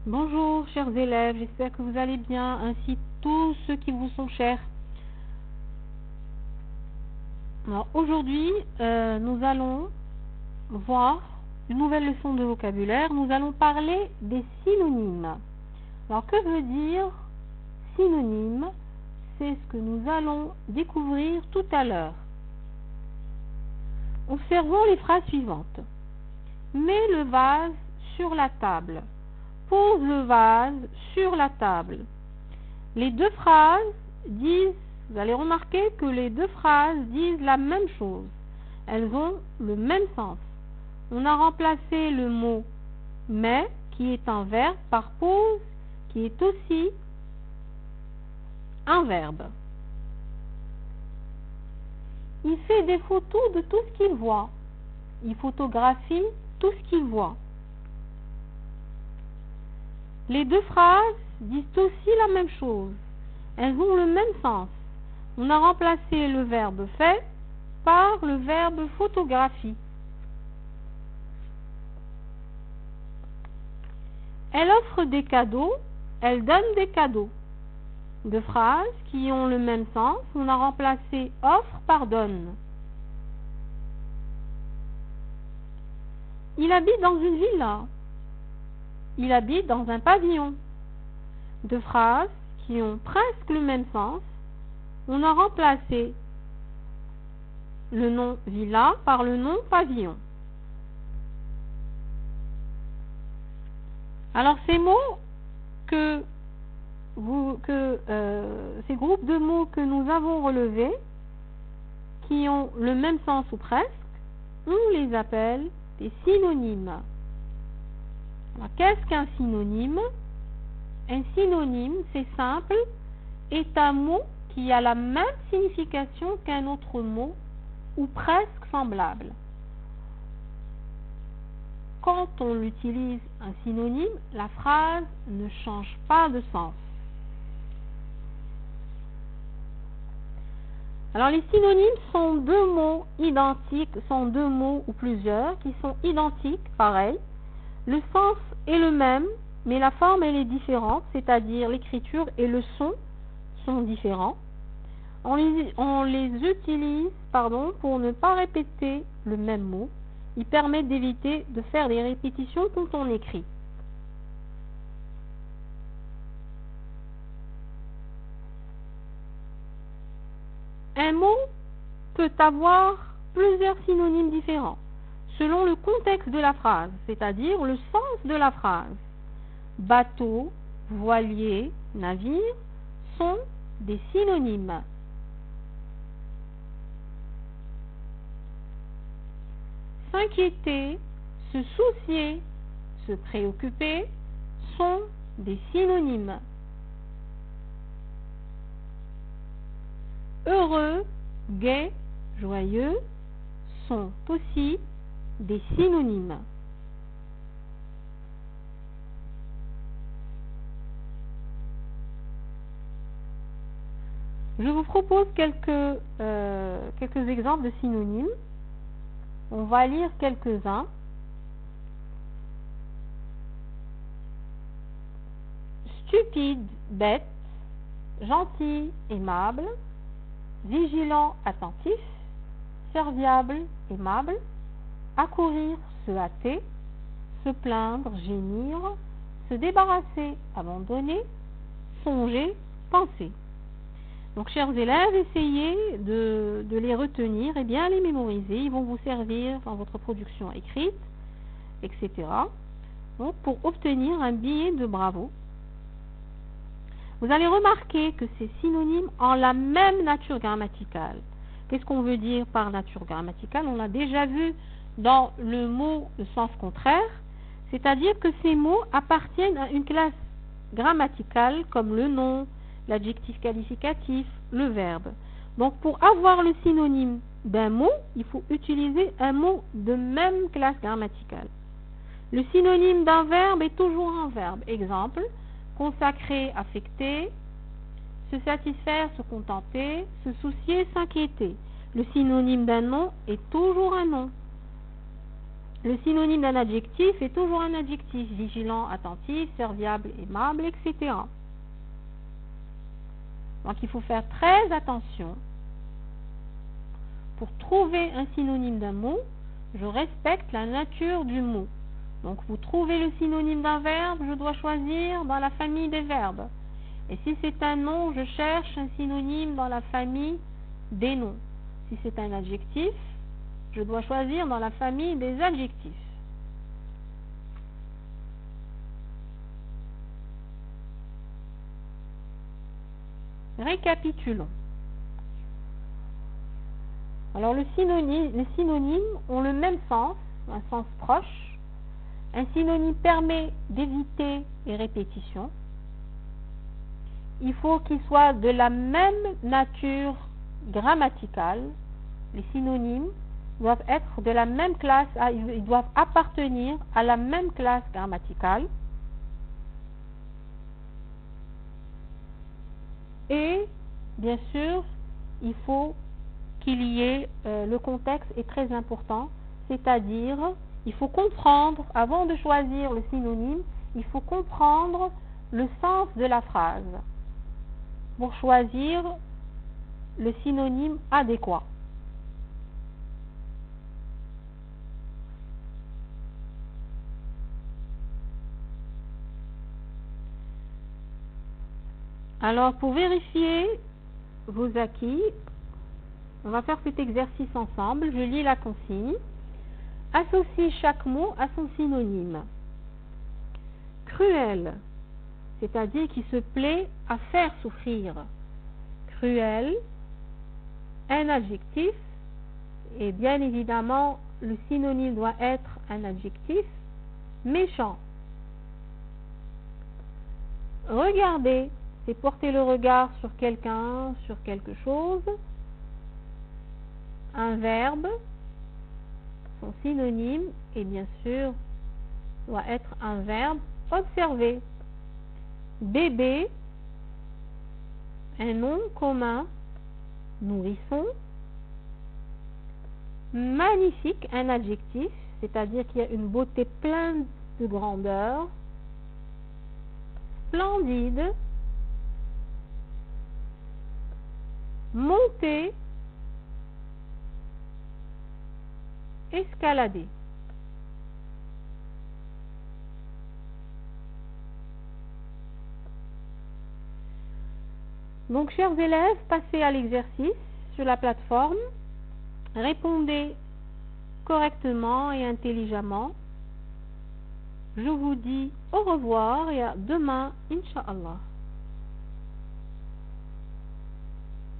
Bonjour chers élèves, j'espère que vous allez bien, ainsi tous ceux qui vous sont chers. Alors aujourd'hui, nous allons voir une nouvelle leçon de vocabulaire. Nous allons parler des synonymes. Alors que veut dire synonyme? C'est ce que nous allons découvrir tout à l'heure. Observons les phrases suivantes. Mets le vase sur la table. Pose le vase sur la table. Les deux phrases disent, vous allez remarquer que les deux phrases disent la même chose. Elles ont le même sens. On a remplacé le mot mais, qui est un verbe, par pose, qui est aussi un verbe. Il fait des photos de tout ce qu'il voit. Il photographie tout ce qu'il voit. Les deux phrases disent aussi la même chose. Elles ont le même sens. On a remplacé le verbe fait par le verbe photographie. Elle offre des cadeaux, elle donne des cadeaux. Deux phrases qui ont le même sens. On a remplacé offre par donne. Il habite dans une villa. Il habite dans un pavillon. Deux phrases qui ont presque le même sens. On a remplacé le nom villa par le nom pavillon. Alors ces mots ces groupes de mots que nous avons relevés, qui ont le même sens ou presque, on les appelle des synonymes. Alors qu'est-ce qu'un synonyme? Un synonyme, c'est simple, est un mot qui a la même signification qu'un autre mot ou presque semblable. Quand on utilise un synonyme, la phrase ne change pas de sens. Alors les synonymes sont deux mots identiques, sont deux mots ou plusieurs qui sont identiques, pareil. Le sens est le même, mais la forme elle est différente, c'est-à-dire l'écriture et le son sont différents. On les utilise pour ne pas répéter le même mot. Il permet d'éviter de faire des répétitions quand on écrit. Un mot peut avoir plusieurs synonymes différents selon le contexte de la phrase, c'est-à-dire le sens de la phrase. Bateau, voilier, navire sont des synonymes. S'inquiéter, se soucier, se préoccuper sont des synonymes. Heureux, gai, joyeux sont aussi des synonymes. Je vous propose quelques exemples de synonymes. On va lire quelques-uns. Stupide, bête, gentil, aimable, vigilant, attentif, serviable, aimable, accourir, se hâter, se plaindre, gémir, se débarrasser, abandonner, songer, penser. Donc, chers élèves, essayez de les retenir et bien les mémoriser. Ils vont vous servir dans votre production écrite, etc. Donc, pour obtenir un billet de bravo. Vous allez remarquer que ces synonymes ont la même nature grammaticale. Qu'est-ce qu'on veut dire par nature grammaticale? On l'a déjà vu dans le mot de sens contraire, c'est-à-dire que ces mots appartiennent à une classe grammaticale comme le nom, l'adjectif qualificatif, le verbe. Donc pour avoir le synonyme d'un mot, il faut utiliser un mot de même classe grammaticale. Le synonyme d'un verbe est toujours un verbe. Exemple, consacrer, affecter, se satisfaire, se contenter, se soucier, s'inquiéter. Le synonyme d'un nom est toujours un nom. le synonyme d'un adjectif est toujours un adjectif, vigilant, attentif, serviable, aimable, etc. Donc il faut faire très attention. Pour trouver un synonyme d'un mot, je respecte la nature du mot. Donc vous trouvez le synonyme d'un verbe, je dois choisir dans la famille des verbes. Et si c'est un nom, je cherche un synonyme dans la famille des noms. Si c'est un adjectif, je dois choisir dans la famille des adjectifs. Récapitulons. Alors les synonymes ont le même sens, un sens proche. Un synonyme permet d'éviter les répétitions. Il faut qu'il soit de la même nature grammaticale. Les synonymes doivent être de la même classe, ils doivent appartenir à la même classe grammaticale. Et bien sûr, il faut qu'il y ait, le contexte est très important, c'est-à-dire il faut comprendre, avant de choisir le synonyme, il faut comprendre le sens de la phrase pour choisir le synonyme adéquat. Alors, pour vérifier vos acquis, on va faire cet exercice ensemble. Je lis la consigne. Associe chaque mot à son synonyme. Cruel, c'est-à-dire qui se plaît à faire souffrir. Cruel, un adjectif, et bien évidemment, le synonyme doit être un adjectif. Méchant. Regarder, c'est porter le regard sur quelqu'un, sur quelque chose. Un verbe, son synonyme, et bien sûr, doit être un verbe. Observer. Bébé, un nom commun. Nourrisson. Magnifique, un adjectif, c'est-à-dire qu'il y a une beauté pleine de grandeur. Splendide. Monter. Escalader. Donc, chers élèves, passez à l'exercice sur la plateforme. Répondez correctement et intelligemment. Je vous dis au revoir et à demain, Inch'Allah.